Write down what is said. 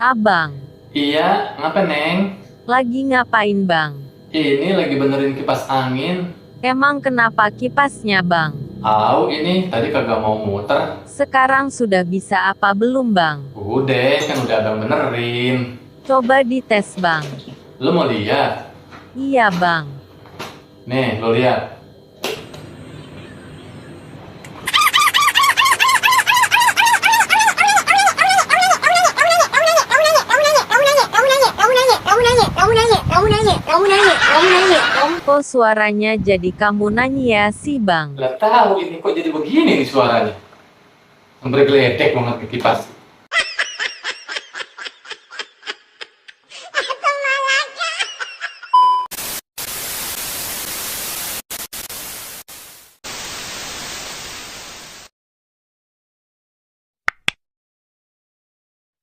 Abang, Iya, ngapa Neng? lagi ngapain bang? Ini lagi benerin kipas angin. Emang kenapa kipasnya bang? Ini tadi kagak mau muter. Sekarang sudah bisa apa belum bang? Udah, kan udah abang benerin. Coba dites bang. Lo mau lihat? Iya bang. Nih, lo lihat. Kok suaranya jadi kamu nanya ya sih bang? Lah tahu ini kok jadi begini nih suaranya. Sampai geledek banget ke kipas.